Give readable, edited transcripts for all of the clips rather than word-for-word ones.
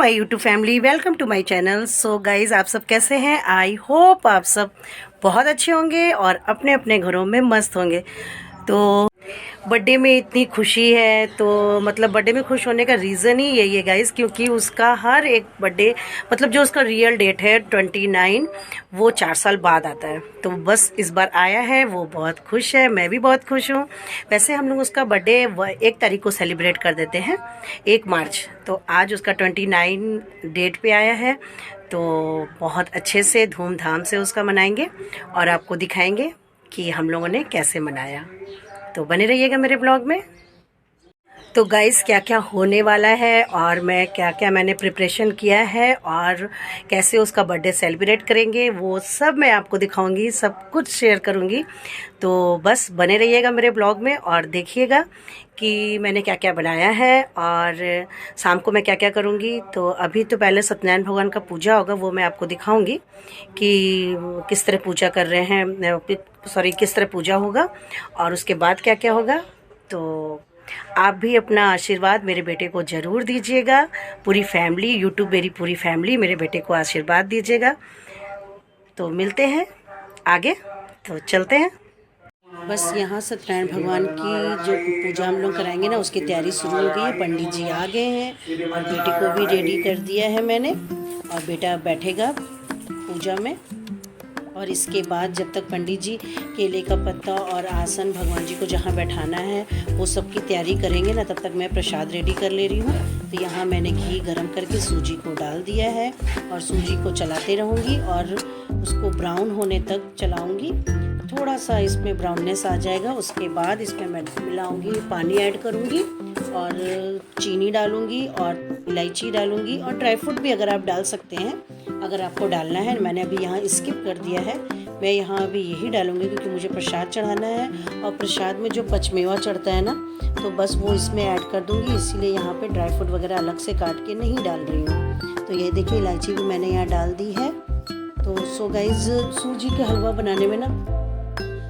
My YouTube family, welcome to my channel. So guys, आप सब कैसे हैं? आई होप आप सब बहुत अच्छे होंगे और अपने अपने घरों में मस्त होंगे। तो बर्थडे में इतनी खुशी है, तो मतलब बर्थडे में खुश होने का रीज़न ही यही है गाइज़, क्योंकि उसका हर एक बर्थडे मतलब जो उसका रियल डेट है 29, वो 4 साल बाद आता है। तो बस इस बार आया है, वो बहुत खुश है, मैं भी बहुत खुश हूँ। वैसे हम लोग उसका बर्थडे 1 तारीख को सेलिब्रेट कर देते हैं, 1 मार्च। तो आज उसका 29 डेट पे आया है, तो बहुत अच्छे से धूमधाम से उसका मनाएंगे और आपको दिखाएंगे कि हम लोगों ने कैसे मनाया। तो बने रहिएगा मेरे ब्लॉग में। तो गाइस, क्या क्या होने वाला है और मैं क्या क्या मैंने प्रिपरेशन किया है और कैसे उसका बर्थडे सेलिब्रेट करेंगे, वो सब मैं आपको दिखाऊंगी, सब कुछ शेयर करूंगी। तो बस बने रहिएगा मेरे ब्लॉग में और देखिएगा कि मैंने क्या क्या बनाया है और शाम को मैं क्या क्या करूंगी। तो अभी तो पहले सत्यनारायण भगवान का पूजा होगा, वो मैं आपको दिखाऊंगी कि किस तरह पूजा कर रहे हैं, सॉरी किस तरह पूजा होगा और उसके बाद क्या क्या होगा। तो आप भी अपना आशीर्वाद मेरे बेटे को ज़रूर दीजिएगा। पूरी फैमिली, यूट्यूब मेरी पूरी फैमिली मेरे बेटे को आशीर्वाद दीजिएगा। तो मिलते हैं आगे, तो चलते हैं। बस यहाँ सत्यनारायण भगवान की जो पूजा हम लोग कराएंगे ना, उसकी तैयारी शुरू हो गई है। पंडित जी आ गए हैं और बेटे को भी रेडी कर दिया है मैंने, और बेटा बैठेगा पूजा में। और इसके बाद जब तक पंडित जी केले का पत्ता और आसन भगवान जी को जहाँ बैठाना है वो सब की तैयारी करेंगे ना, तब तक मैं प्रसाद रेडी कर ले रही हूँ। तो यहाँ मैंने घी गरम करके सूजी को डाल दिया है और सूजी को चलाते रहूँगी और उसको ब्राउन होने तक चलाऊँगी। थोड़ा सा इसमें ब्राउननेस आ जाएगा, उसके बाद इसमें मैं मिलाऊँगी, पानी ऐड करूँगी और चीनी डालूँगी और इलायची डालूँगी और ड्राई फ्रूट भी अगर आप डाल सकते हैं, अगर आपको डालना है। मैंने अभी यहाँ स्किप कर दिया है, मैं यहाँ अभी यही डालूँगी क्योंकि मुझे प्रसाद चढ़ाना है और प्रसाद में जो पचमेवा चढ़ता है ना, तो बस वो इसमें ऐड कर दूँगी, इसीलिए यहाँ पे ड्राई फ्रूट वगैरह अलग से काट के नहीं डाल रही हूँ। तो ये देखिए, इलायची भी मैंने यहाँ डाल दी है। तो सो गाइज़, सूजी का हलवा बनाने में ना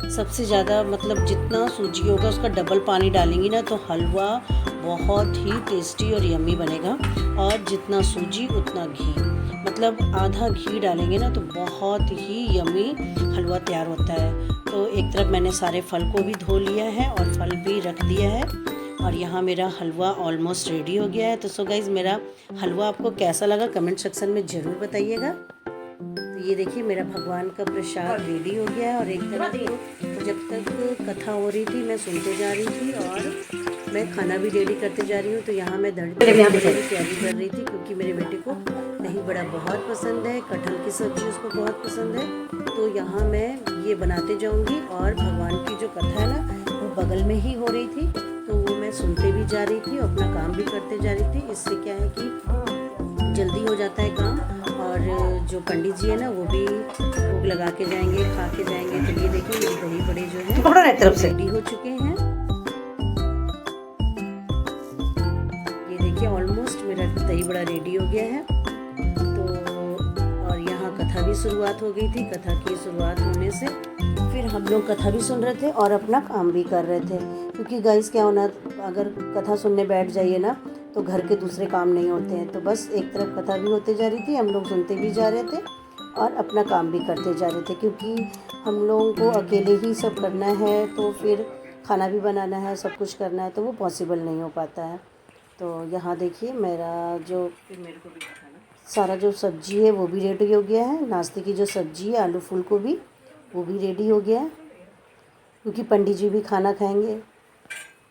सबसे ज़्यादा मतलब जितना सूजी होगा उसका डबल पानी डालेंगी ना, तो हलवा बहुत ही टेस्टी और यम्मी बनेगा। और जितना सूजी उतना घी, मतलब आधा घी डालेंगे ना तो बहुत ही यम्मी हलवा तैयार होता है। तो एक तरफ मैंने सारे फल को भी धो लिया है और फल भी रख दिया है और यहाँ मेरा हलवा ऑलमोस्ट रेडी हो गया है। तो सो गाइज़, मेरा हलवा आपको कैसा लगा कमेंट सेक्शन में ज़रूर बताइएगा। तो ये देखिए, मेरा भगवान का प्रसाद रेडी हो गया है और एक तरफ तो जब तक कथा हो रही थी मैं सुनते जा रही थी और मैं खाना भी रेडी करते जा रही हूँ। तो यहाँ मैं दही की तैयारी कर रही थी क्योंकि मेरे बेटे को दही बड़ा बहुत पसंद है, कटहल की सब्ज़ी उसको बहुत पसंद है। तो यहाँ मैं ये बनाते जाऊँगी और भगवान की जो कथा है ना, वो बगल में ही हो रही थी, तो वो मैं सुनते भी जा रही थी और अपना काम भी करते जा रही थी। इससे क्या है कि जल्दी हो जाता है काम और जो पंडित जी है ना, वो भी भोग लगा के जाएंगे, खा के जाएंगे। तो ये देखिए, मेरे दही बड़े जो है तरफ से रेडी हो चुके हैं। ये देखिए, ऑलमोस्ट मेरा दही बड़ा रेडी हो गया है। तो और यहाँ कथा भी शुरुआत हो गई थी। कथा की शुरुआत होने से फिर हम लोग कथा भी सुन रहे थे और अपना काम भी कर रहे थे, क्योंकि गाइस क्या होना, अगर कथा सुनने बैठ जाइए ना तो घर के दूसरे काम नहीं होते हैं। तो बस एक तरफ कथा भी होते जा रही थी, हम लोग सुनते भी जा रहे थे और अपना काम भी करते जा रहे थे, क्योंकि हम लोगों को अकेले ही सब करना है, तो फिर खाना भी बनाना है, सब कुछ करना है, तो वो पॉसिबल नहीं हो पाता है। तो यहाँ देखिए, मेरा जो सारा जो सब्जी है वो भी रेडी हो गया है। नाश्ते की जो सब्जी है आलू फूल गोभी, वो भी रेडी हो गया है, क्योंकि पंडित जी भी खाना खाएंगे,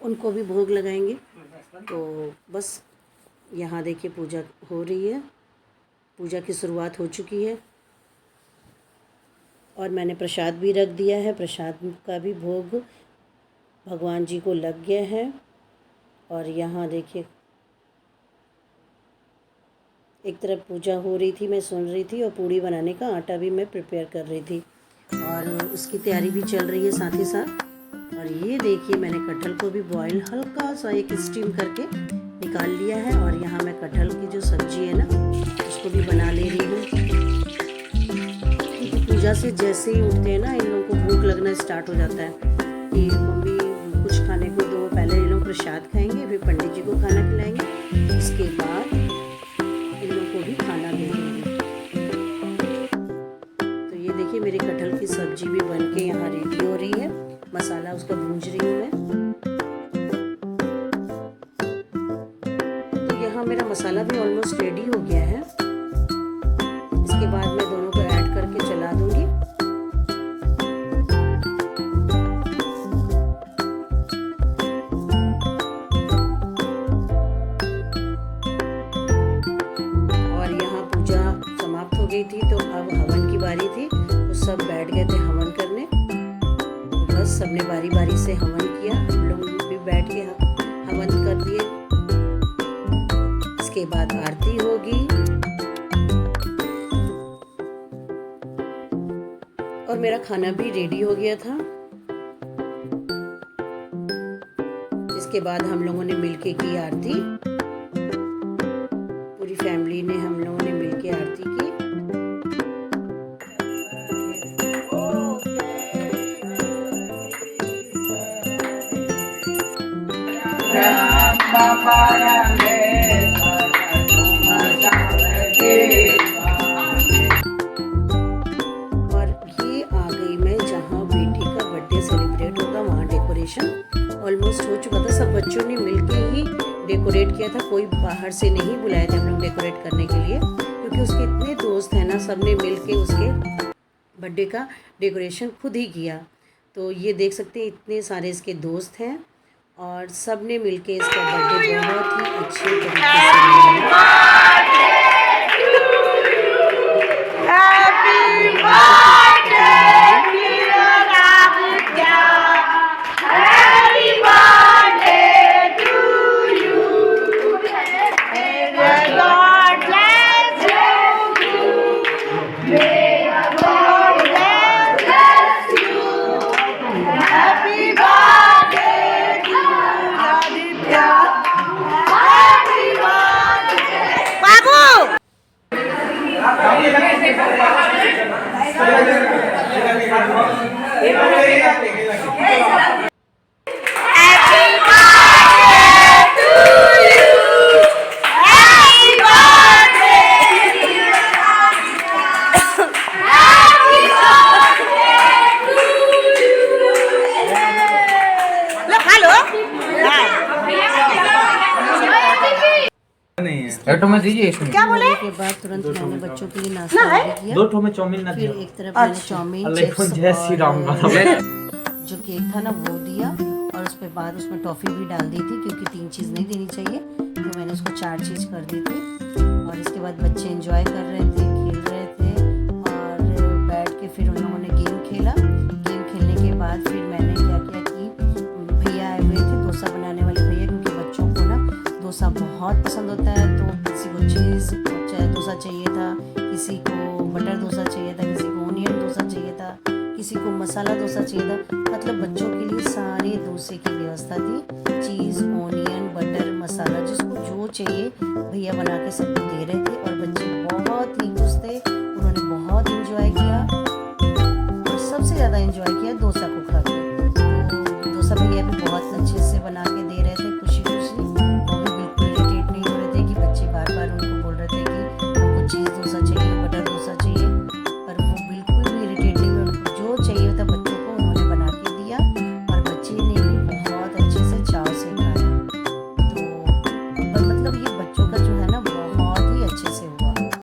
उनको भी भोग लगाएंगे। तो बस यहाँ देखिए, पूजा हो रही है, पूजा की शुरुआत हो चुकी है और मैंने प्रसाद भी रख दिया है। प्रसाद का भी भोग भगवान जी को लग गया है। और यहाँ देखिए, एक तरफ पूजा हो रही थी, मैं सुन रही थी, और पूड़ी बनाने का आटा भी मैं प्रिपेयर कर रही थी और उसकी तैयारी भी चल रही है साथ ही साथ। और ये देखिए, मैंने कटहल को भी बॉईल हल्का सा एक स्टीम करके निकाल लिया है और यहाँ मैं कटहल की जो सब्जी है ना, उसको भी बना ले रही हूँ। क्योंकि पूजा से जैसे ही उठते हैं ना, इन लोगों को भूख लगना स्टार्ट हो जाता है कि मम्मी कुछ खाने को दो। पहले ये लोग प्रसाद खाएंगे, फिर पंडित जी को खाना खिलाएंगे, इसके बाद इन मेरे कटहल की सब्जी भी बन के यहाँ रेडी हो रही है। मसाला उसका भूंज रही हूँ मैं। तो यहाँ मेरा मसाला भी ऑलमोस्ट रेडी हो गया है। इसके बाद मैं दोनों को ऐड करके चला दूंगी। और यहाँ पूजा समाप्त हो गई थी, तो अब हवन की बारी थी। तो सब बैठ गए थे हवन करने। तो बस सबने बारी बारी से हवन किया। हम लोग भी बैठ के हवन कर दिए। इसके बाद आरती होगी और मेरा खाना भी रेडी हो गया था। इसके बाद हम लोगों ने मिलके की आरती। पूरी फैमिली ने, हम लोगों ने मिलके आरती की। और ये आ गई मैं जहाँ बेटी का बर्थडे सेलिब्रेट होगा, वहाँ डेकोरेशन ऑलमोस्ट हो चुका था। सब बच्चों ने मिलके ही डेकोरेट किया था। कोई बाहर से नहीं बुलाए थे हम लोग डेकोरेट करने के लिए, क्योंकि उसके इतने दोस्त हैं ना, सब ने मिलके उसके बर्थडे का डेकोरेशन खुद ही किया। तो ये देख सकते हैं इतने सारे इसके दोस्त हैं और सब ने मिलके इसका बर्थडे बहुत ही अच्छे तरीके से क्या बोले? के बाद तुरंत मैंने बच्चों के लिए नाश्ता किया। 2 ठो में चाउमीन ना फिर दिया। एक तरफ मैंने चाउमीन, चिप्स जय श्री राम और जो केक था ना वो दिया। और उसके बाद उसमें टॉफ़ी भी डाल दी थी, क्योंकि 3 चीज़ नहीं देनी चाहिए, तो मैंने उसको 4 चीज़ कर दी थी। और इसके बाद बच्चे एंजॉय कर रहे थे, खेल रहे थे और बैठ के फिर उन लोगों ने गेम खेला। गेम खेलने के बाद फिर मैंने क्या किया कि भैया आए हुए थे, डोसा बनाने वाले भैया, क्योंकि बच्चों को ना डोसा बहुत पसंद होता है। तो किसी को चीज़ डोसा चाहिए था, किसी को बटर डोसा चाहिए था, किसी को ओनियन डोसा चाहिए था, किसी को मसाला डोसा चाहिए था। मतलब बच्चों के लिए सारे डोसे की व्यवस्था थी। चीज़, ओनियन, बटर, मसाला, जिसको जो चाहिए भैया बना के सबको दे रहे थे और बच्चे